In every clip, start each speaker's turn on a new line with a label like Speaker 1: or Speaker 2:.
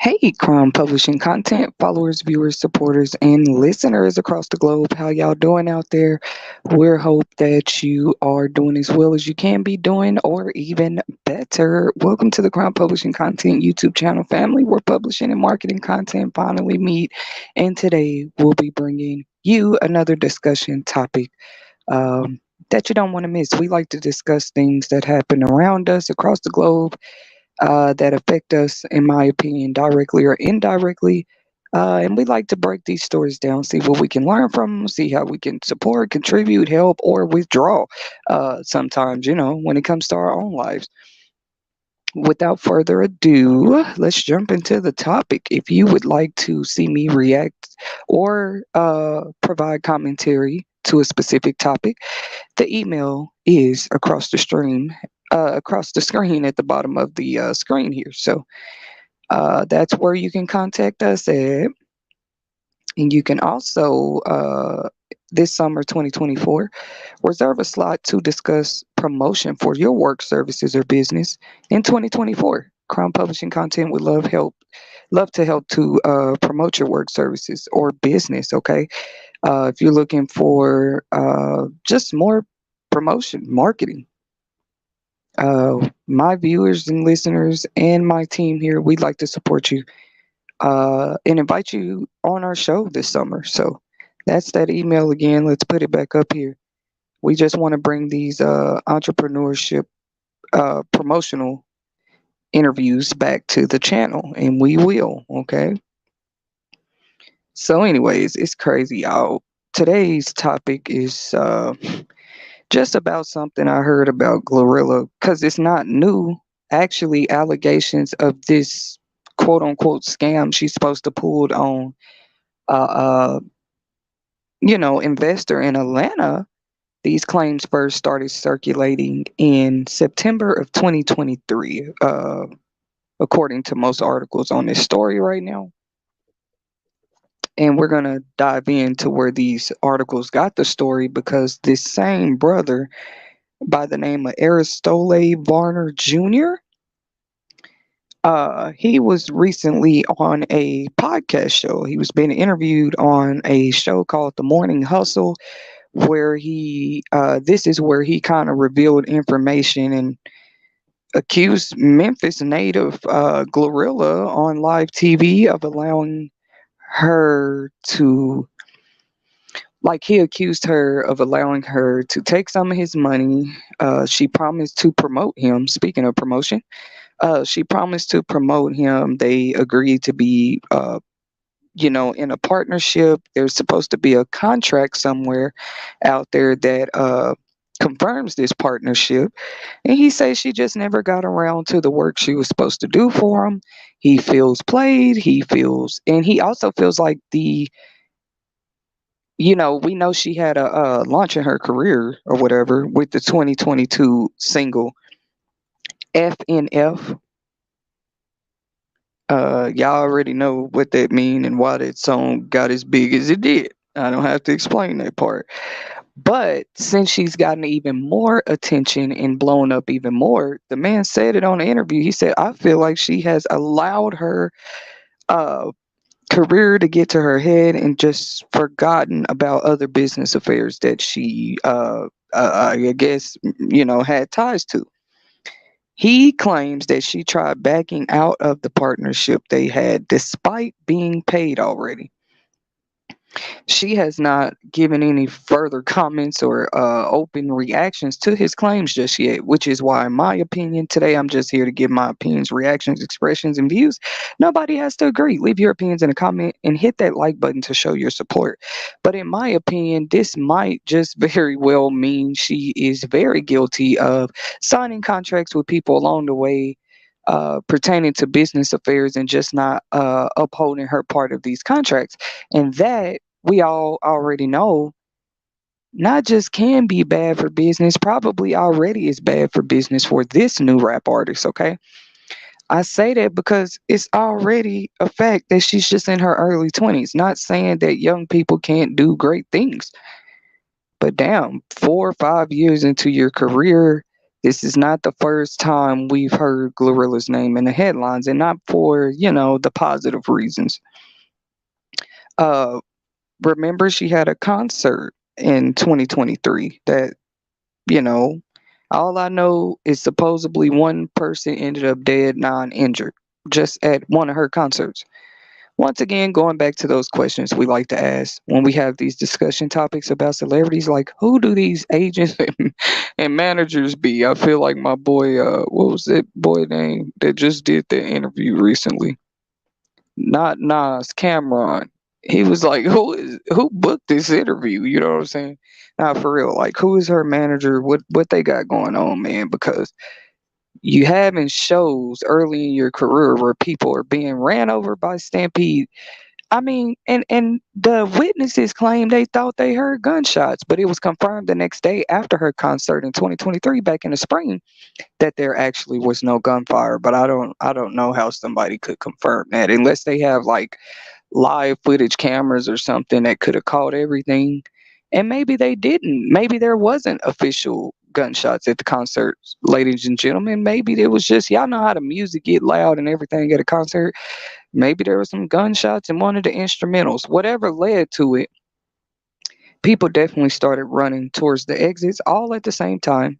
Speaker 1: Hey, Crown Publishing Content followers, viewers, supporters, and listeners across the globe. How y'all doing out there? We hope that you are doing as well as you can be doing, or even better. Welcome to the Crown Publishing Content YouTube channel family, where publishing and marketing content finally meet. And today we'll be bringing you another discussion topic that you don't want to miss. We like to discuss things that happen around us across the globe that affect us, in my opinion, directly or indirectly. And we like to break these stories down, see what we can learn from them, see how we can support, contribute, help, or withdraw sometimes, when it comes to our own lives. Without further ado, let's jump into the topic. If you would like to see me react or provide commentary to a specific topic, the email is across the screen at the bottom of the screen here. So that's where you can contact us at. And you can also, this summer 2024, reserve a slot to discuss promotion for your work, services, or business in 2024. Crown Publishing Content would love to help to promote your work, services, or business. Okay, if you're looking for just more promotion, marketing, my viewers and listeners and my team here, we'd like to support you and invite you on our show this summer. So that's that email again. Let's put it back up here. We just want to bring these entrepreneurship promotional interviews back to the channel, and we will. Okay. So, anyways, it's crazy, y'all. Today's topic is just about something I heard about GlORILLA because it's not new. Actually, allegations of this quote unquote scam she's supposed to pulled on, uh, uh, investor in Atlanta. These claims first started circulating in September of 2023, according to most articles on this story right now. And we're going to dive into where these articles got the story because this same brother by the name of Aristole Varner Jr., he was recently on a podcast show. He was being interviewed on a show called The Morning Hustle, where this is where he kind of revealed information and accused Memphis native GlORILLA on live TV of allowing her to, like, he accused her of allowing her to take some of his money. She promised to promote him. Speaking of promotion, she promised to promote him. They agreed to be, in a partnership. There's supposed to be a contract somewhere out there that confirms this partnership. And he says she just never got around to the work she was supposed to do for him. He feels played. And he also feels like we know she had a launch in her career or whatever with the 2022 single FNF. Y'all already know what that mean and why that song got as big as it did. I don't have to explain that part. But since she's gotten even more attention and blown up even more, the man said it on the interview. He said, I feel like she has allowed her uh, career to get to her head and just forgotten about other business affairs that she, I guess, had ties to. He claims that she tried backing out of the partnership they had despite being paid already. She has not given any further comments or open reactions to his claims just yet, which is why, in my opinion, today I'm just here to give my opinions, reactions, expressions, and views. Nobody has to agree. Leave your opinions in a comment and hit that like button to show your support. But in my opinion, this might just very well mean she is very guilty of signing contracts with people along the way pertaining to business affairs and just not upholding her part of these contracts. And that we all already know not just can be bad for business, probably already is bad for business for this new rap artist. Okay. I say that because it's already a fact that she's just in her early 20s. Not saying that young people can't do great things, but damn, 4 or 5 years into your career, This is not the first time we've heard GlORILLA's name in the headlines, and not for, the positive reasons. Uh, Remember, she had a concert in 2023 that, you know, all I know is supposedly one person ended up dead, non-injured, just at one of her concerts. Once again, going back to those questions we like to ask when we have these discussion topics about celebrities, like who do these agents and managers be? I feel like my boy, what was that boy name that just did the interview recently? Not Nas, Cameron. He was like, who booked this interview? You know what I'm saying? Nah, for real. Like, who is her manager? What they got going on, man? Because you having shows early in your career where people are being ran over by Stampede. I mean, and the witnesses claimed they thought they heard gunshots, but it was confirmed the next day after her concert in 2023 back in the spring that there actually was no gunfire. But I don't know how somebody could confirm that unless they have like live footage cameras or something that could have caught everything. And maybe they didn't. Maybe there wasn't official gunshots at the concert, ladies and gentlemen. Maybe it was just y'all know how the music get loud and everything at a concert. Maybe there was some gunshots in one of the instrumentals. Whatever led to it, people definitely started running towards the exits all at the same time,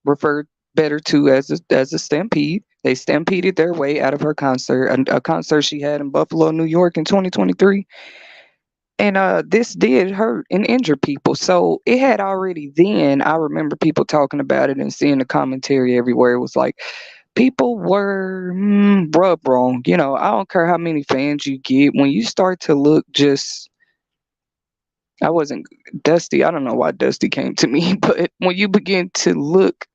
Speaker 1: referred better to as a stampede. They stampeded their way out of her concert, a concert she had in Buffalo, New York in 2023. And this did hurt and injure people. So it had already then, I remember people talking about it and seeing the commentary everywhere. It was like people were rubbed wrong. I don't care how many fans you get. When you start to look just, I wasn't Dusty. I don't know why Dusty came to me, but when you begin to look,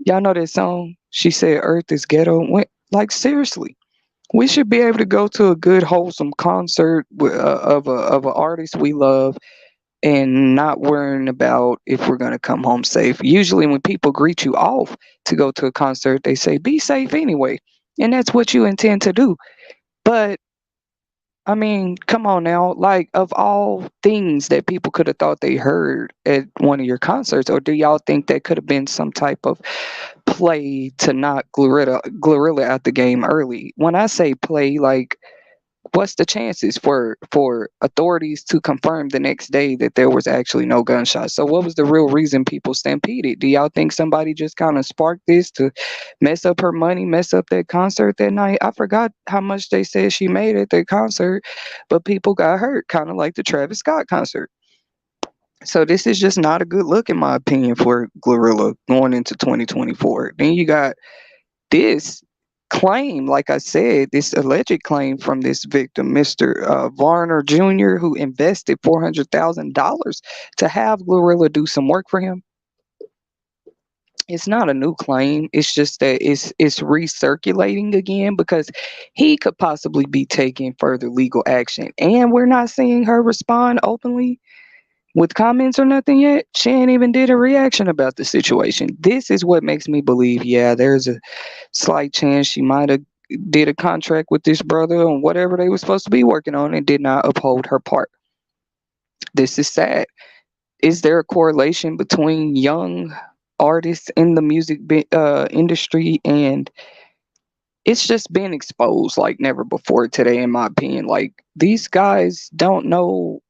Speaker 1: y'all know that song? She said, Earth is ghetto. Like, seriously. We should be able to go to a good, wholesome concert of an artist we love and not worrying about if we're going to come home safe. Usually, when people greet you off to go to a concert, they say, be safe anyway. And that's what you intend to do. But I mean, come on now. Like, of all things that people could have thought they heard at one of your concerts, or do y'all think that could have been some type of play to knock Glorilla out the game early? When I say play, like, what's the chances for authorities to confirm the next day that there was actually no gunshots? So what was the real reason people stampeded? Do y'all think somebody just kind of sparked this to mess up her money, mess up that concert that night? I forgot how much they said she made at that concert, but people got hurt, kind of like the Travis Scott concert. So this is just not a good look, in my opinion, for Glorilla going into 2024. Then you got this claim, like I said, this alleged claim from this victim, Mr. Varner Jr., who invested $400,000 to have Glorilla do some work for him. It's not a new claim. It's just that it's recirculating again because he could possibly be taking further legal action. And we're not seeing her respond openly with comments or nothing yet. She ain't even did a reaction about the situation. This is what makes me believe, yeah, there's a slight chance she might have did a contract with this brother on whatever they were supposed to be working on and did not uphold her part. This is sad. Is there a correlation between young artists in the music industry, and it's just been exposed like never before today, in my opinion? Like, these guys don't know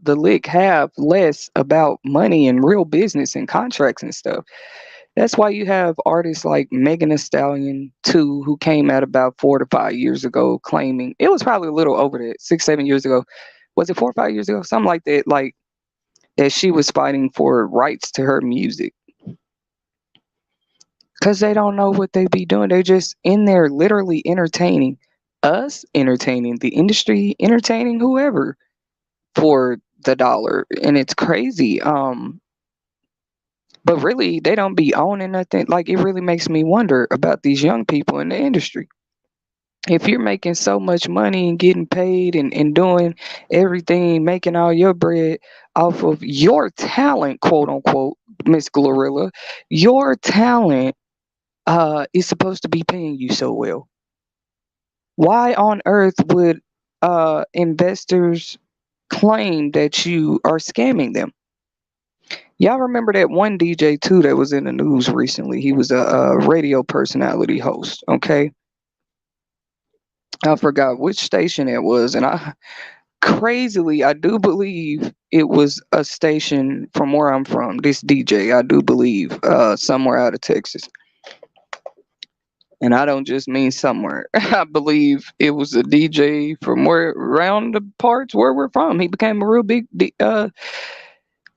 Speaker 1: the lick have less about money and real business and contracts and stuff. That's why you have artists like Megan Thee Stallion too, who came out about 4 to 5 years ago claiming it was probably a little over that, 6, 7 years ago. Was it 4 or 5 years ago? Something like that. Like that she was fighting for rights to her music. Cause they don't know what they be doing. They're just in there literally entertaining us, entertaining the industry, entertaining whoever for the dollar. And it's crazy. But really, they don't be owning nothing. Like, it really makes me wonder about these young people in the industry. If you're making so much money and getting paid and doing everything, making all your bread off of your talent, quote unquote, Miss Glorilla, your talent is supposed to be paying you so well. Why on earth would investors claim that you are scamming them? Y'all remember that one DJ too that was in the news recently? He was a radio personality host. Okay, I forgot which station it was, and I crazily I do believe it was a station from where I'm from. This DJ, I do believe, somewhere out of Texas, and I don't just mean somewhere. I believe it was a DJ from where around the parts where we're from. He became a real big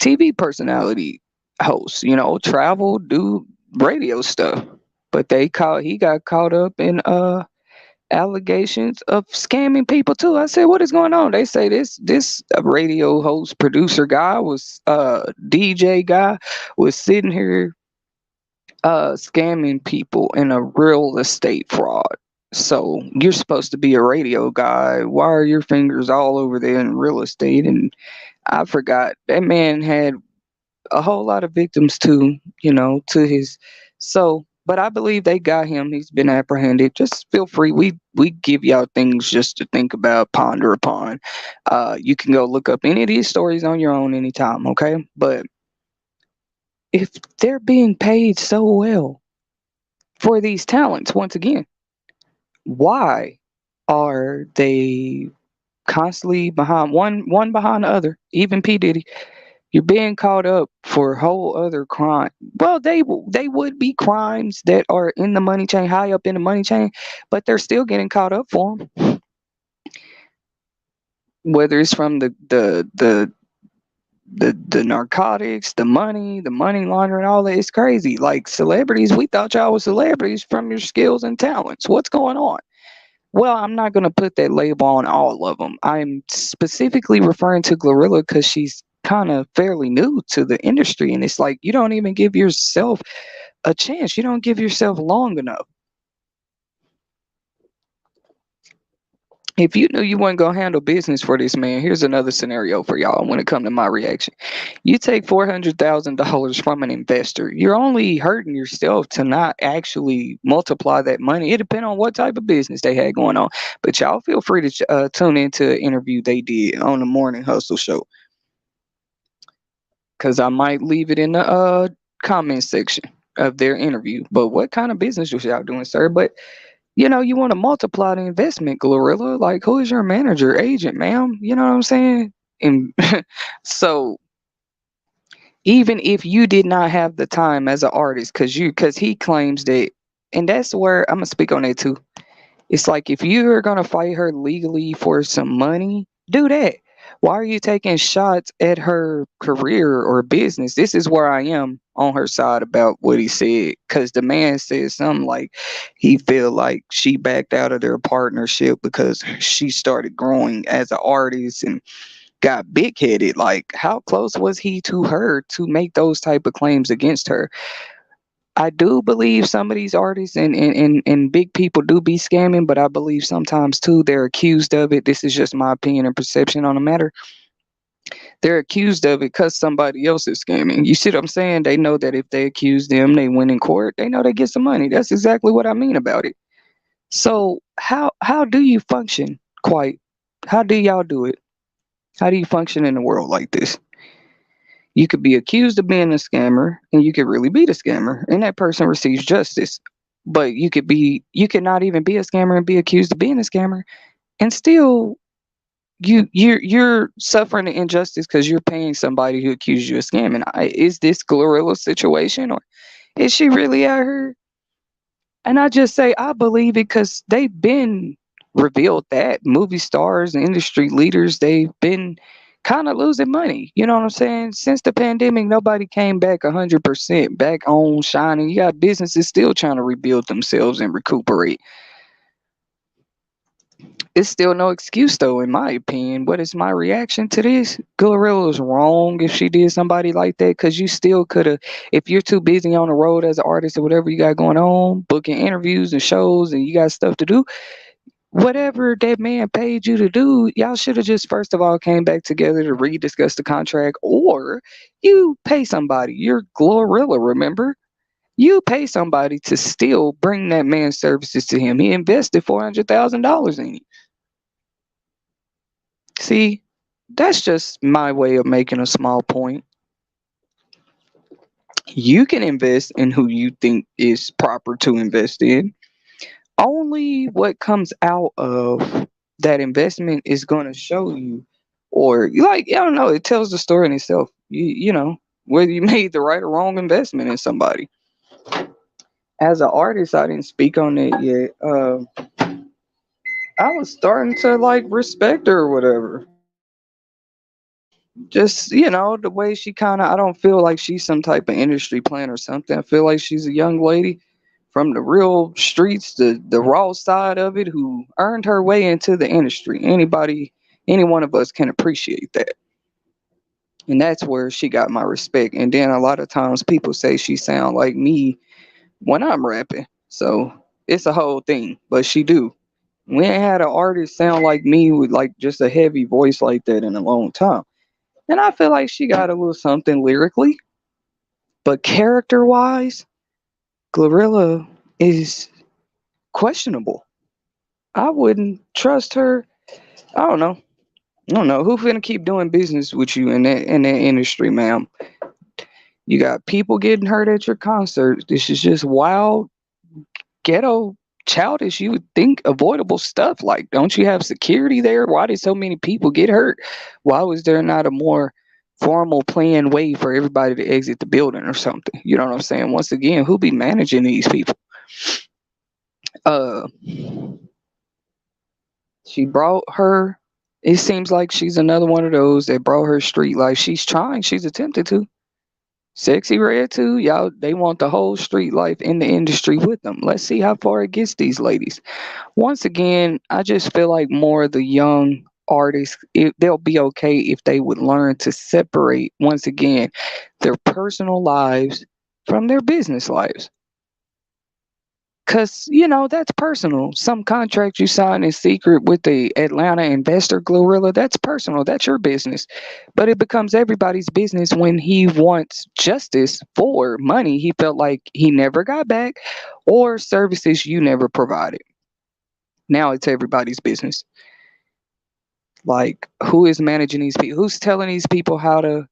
Speaker 1: TV personality host. You know, travel, do radio stuff. But he got caught up in allegations of scamming people too. I said, what is going on? They say this radio host producer guy was DJ guy was sitting here scamming people in a real estate fraud. So you're supposed to be a radio guy. Why are your fingers all over there in real estate? And I forgot that man had a whole lot of victims too, you know, to his but I believe they got him. He's been apprehended. Just feel free. We give y'all things just to think about, ponder upon. You can go look up any of these stories on your own anytime, okay? But if they're being paid so well for these talents, once again, why are they constantly behind one behind the other? Even P. Diddy. You're being caught up for whole other crime. Well, they would be crimes that are in the money chain, high up in the money chain, but they're still getting caught up for them. Whether it's from the narcotics, the money laundering, all that, it's crazy. Like celebrities, we thought y'all was celebrities from your skills and talents. What's going on? Well, I'm not going to put that label on all of them. I'm specifically referring to GlORILLA because she's kind of fairly new to the industry. And it's like, you don't even give yourself a chance. You don't give yourself long enough. If you knew you weren't going to handle business for this man, here's another scenario for y'all when it comes to my reaction. You take $400,000 from an investor. You're only hurting yourself to not actually multiply that money. It depends on what type of business they had going on. But y'all feel free to tune into an interview they did on the Morning Hustle show. Because I might leave it in the comment section of their interview. But what kind of business was y'all doing, sir? But you know, you want to multiply the investment, GlORILLA. Like, who is your manager, agent, ma'am? You know what I'm saying? And so, even if you did not have the time as an artist, because he claims that, and that's where I'm gonna speak on that too. It's like if you're gonna fight her legally for some money, do that. Why are you taking shots at her career or business? This is where I am on her side about what he said. Cause the man said something like he feel like she backed out of their partnership because she started growing as an artist and got big headed. Like how close was he to her to make those type of claims against her? I do believe some of these artists and big people do be scamming, but I believe sometimes too they're accused of it. This is just my opinion and perception on the matter. They're accused of it because somebody else is scamming. You see what I'm saying? They know that if they accuse them, they win in court. They know they get some money. That's exactly what I mean about it. So how do you function? Quite. How do y'all do it? How do you function in a world like this? You could be accused of being a scammer and you could really be the scammer and that person receives justice. But you could not even be a scammer and be accused of being a scammer and still you're suffering the injustice because you're paying somebody who accused you of scamming. Is this GlORILLA situation or is she really out here? And I just say I believe it because they've been revealed that movie stars and industry leaders, they've been kind of losing money. You know what I'm saying? Since the pandemic, nobody came back 100% back on shining. You got businesses still trying to rebuild themselves and recuperate. It's still no excuse though, in my opinion. What is my reaction to this? GlORILLA is wrong if she did somebody like that, because you still could have, if you're too busy on the road as an artist or whatever you got going on, booking interviews and shows and you got stuff to do, whatever that man paid you to do, y'all should have just first of all came back together to rediscuss the contract, or you pay somebody. You're GlORILLA, remember? You pay somebody to still bring that man's services to him. He invested $400,000 in it. See, that's just my way of making a small point. You can invest in who you think is proper to invest in. Only what comes out of that investment is going to show you, or like, I don't know, it tells the story in itself. You know, whether you made the right or wrong investment in somebody. As an artist, I didn't speak on it yet. I was starting to like respect her or whatever. Just, the way she kind of, I don't feel like she's some type of industry plant or something. I feel like she's a young lady from the real streets, the raw side of it, who earned her way into the industry. Any one of us can appreciate that. And that's where she got my respect. And then a lot of times people say she sound like me when I'm rapping. So it's a whole thing, but she do. We ain't had an artist sound like me with like just a heavy voice like that in a long time. And I feel like she got a little something lyrically, but character wise, GlORILLA is questionable. I wouldn't trust her. I don't know. I don't know who finna keep doing business with you in that industry, ma'am. You got people getting hurt at your concerts. This is just wild, ghetto, childish. You would think avoidable stuff. Like, don't you have security there? Why did so many people get hurt? Why was there not a more formal planned way for everybody to exit the building or something? You know what I'm saying? Once again, who be managing these people? Uh, she brought her. It seems like she's another one of those that brought her street life. She's trying. She's attempted to. Sexy Red too, y'all. They want the whole street life in the industry with them. Let's see how far it gets these ladies. Once again, I just feel like more of the young artists, they'll be okay if they would learn to separate, once again, their personal lives from their business lives. Because, that's personal. Some contract you sign in secret with the Atlanta investor GlORILLA, that's personal. That's your business. But it becomes everybody's business when he wants justice for money he felt like he never got back, or services you never provided. Now it's everybody's business. Like, who is managing these people? Who's telling these people how to?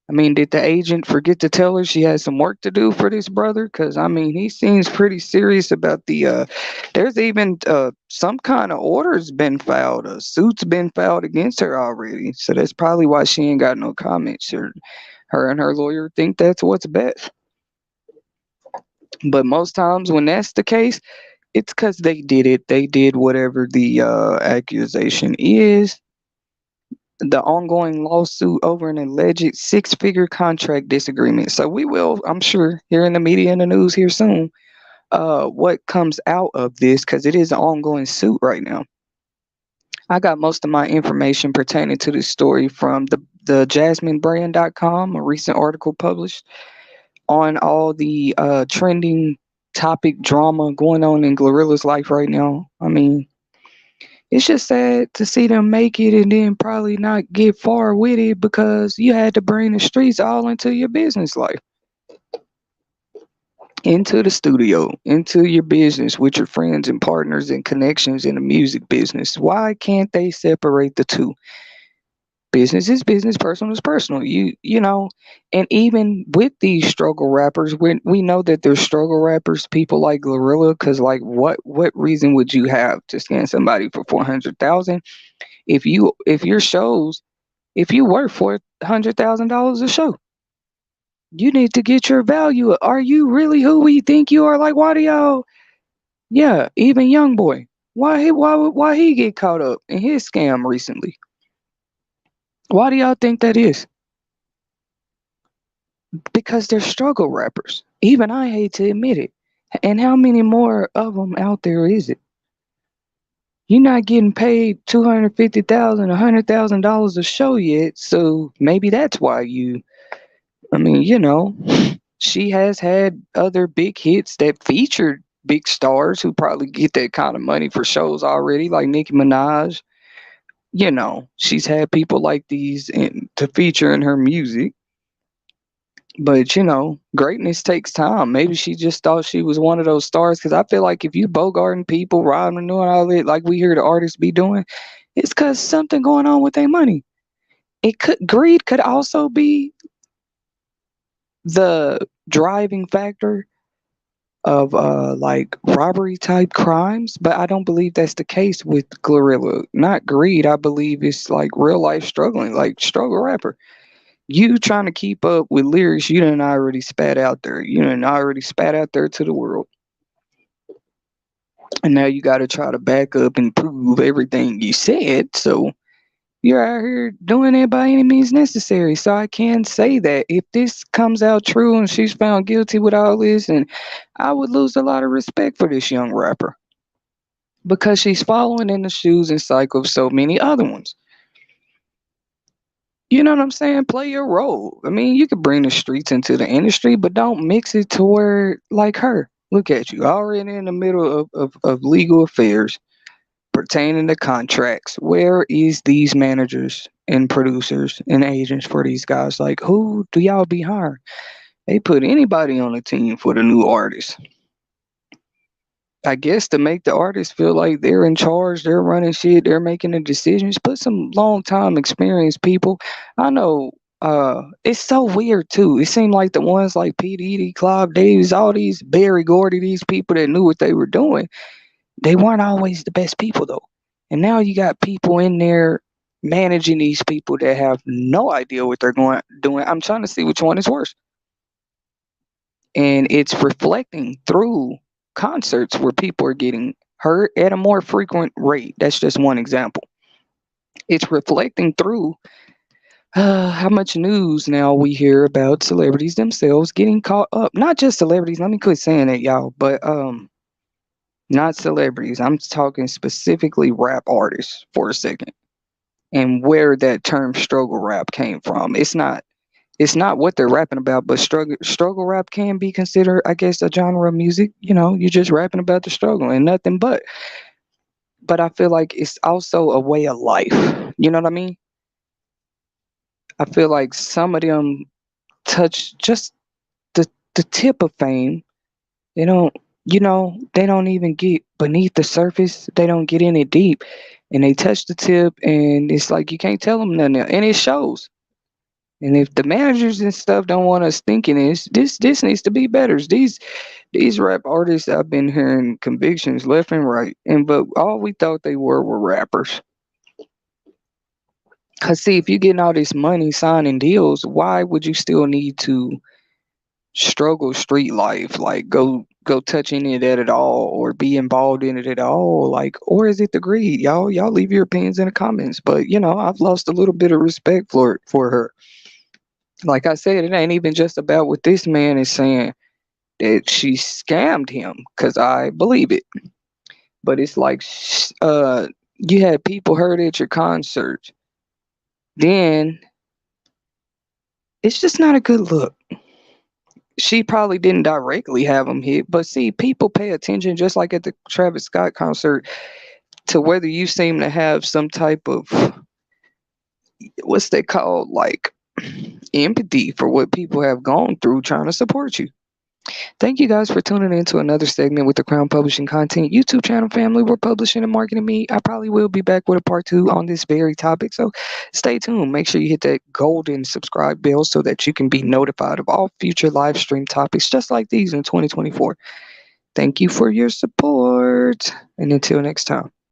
Speaker 1: I mean, did the agent forget to tell her she has some work to do for this brother? Because, I mean, he seems pretty serious about there's even some kind of order's been filed, a suit's been filed against her already. So that's probably why she ain't got no comments. Or her and her lawyer think that's what's best. But most times when that's the case, it's because they did it. They did whatever the accusation is, the ongoing lawsuit over an alleged six-figure contract disagreement. So we will, I'm sure, hear in the media and the news here soon, what comes out of this, because it is an ongoing suit right now. I got most of my information pertaining to this story from the jasminebrand.com, a recent article published on all the trending topic drama going on in GlORILLA's life right now. I mean, it's just sad to see them make it and then probably not get far with it because you had to bring the streets all into your business life, into the studio, into your business with your friends and partners and connections in the music business. Why can't they separate the two? Business is business, personal is personal. And even with these struggle rappers, we know that there's struggle rappers, people like GlORILLA, because like what reason would you have to scan somebody for 400,000? If your shows, if you work $400,000 a show, you need to get your value. Are you really who we think you are? Like, why do y'all? Yeah, even young boy, why he get caught up in his scam recently? Why do y'all think that is? Because they're struggle rappers. Even I hate to admit it. And how many more of them out there is it? You're not getting paid $250,000, $100,000 a show yet, so maybe that's why you. I mean, she has had other big hits that featured big stars who probably get that kind of money for shows already, like Nicki Minaj. She's had people like these to feature in her music. But greatness takes time. Maybe she just thought she was one of those stars. Because I feel like if you bogarting people, robbing and doing all that, like we hear the artists be doing, it's because something going on with their money. Greed could also be the driving factor of like robbery type crimes, but I don't believe that's the case with GlORILLA. Not greed. I believe it's like real life struggling, like struggle rapper. You trying to keep up with lyrics you done already spat out there. You done already spat out there to the world. And now you gotta try to back up and prove everything you said. So you're out here doing it by any means necessary. So I can say that if this comes out true and she's found guilty with all this, and I would lose a lot of respect for this young rapper because she's following in the shoes and cycle of so many other ones. You know what I'm saying? Play your role. I mean, you could bring the streets into the industry, but don't mix it to where, like her. Look at you, already in the middle of legal affairs pertaining to contracts. Where is these managers and producers and agents for these guys? Like, who do y'all be hiring? They put anybody on the team for the new artist. I guess to make the artists feel like they're in charge, they're running shit, they're making the decisions. Put some long time experienced people. I know it's so weird too. It seemed like the ones like P. Diddy, Clive Davis, all these Barry Gordy, these people that knew what they were doing, they weren't always the best people though. And now you got people in there managing these people that have no idea what they're going doing. I'm trying to see which one is worse. And it's reflecting through concerts where people are getting hurt at a more frequent rate. That's just one example. It's reflecting through how much news now we hear about celebrities themselves getting caught up. Not just celebrities. Let me quit saying that, y'all. But not celebrities. I'm talking specifically rap artists for a second, and where that term struggle rap came from. It's not what they're rapping about, but struggle rap can be considered, I guess, a genre of music. You know, you're just rapping about the struggle and nothing but. But I feel like it's also a way of life. You know what I mean? I feel like some of them touch just the tip of fame. They don't, they don't even get beneath the surface. They don't get in it deep, and they touch the tip, and it's like you can't tell them nothing else, and it shows. And if the managers and stuff don't want us thinking this needs to be better. These rap artists, I've been hearing convictions left and right, and but all we thought they were rappers. Cause see, if you're getting all this money signing deals, why would you still need to struggle street life? Like go touch any of that at all, or be involved in it at all? Like, or is it the greed? Y'all leave your opinions in the comments. But I've lost a little bit of respect for her. Like I said, it ain't even just about what this man is saying that she scammed him, because I believe it. But it's like, you had people hurt at your concert. Then it's just not a good look. She probably didn't directly have him hit, but see, people pay attention just like at the Travis Scott concert to whether you seem to have some type of, what's they called, like empathy for what people have gone through trying to support you. Thank you guys for tuning in to another segment with the Crown Publishing Content YouTube channel family. We're publishing and marketing me. I probably will be back with a part 2 on this very topic, so stay tuned. Make sure you hit that golden subscribe bell so that you can be notified of all future live stream topics just like these in 2024. Thank you for your support, and until next time.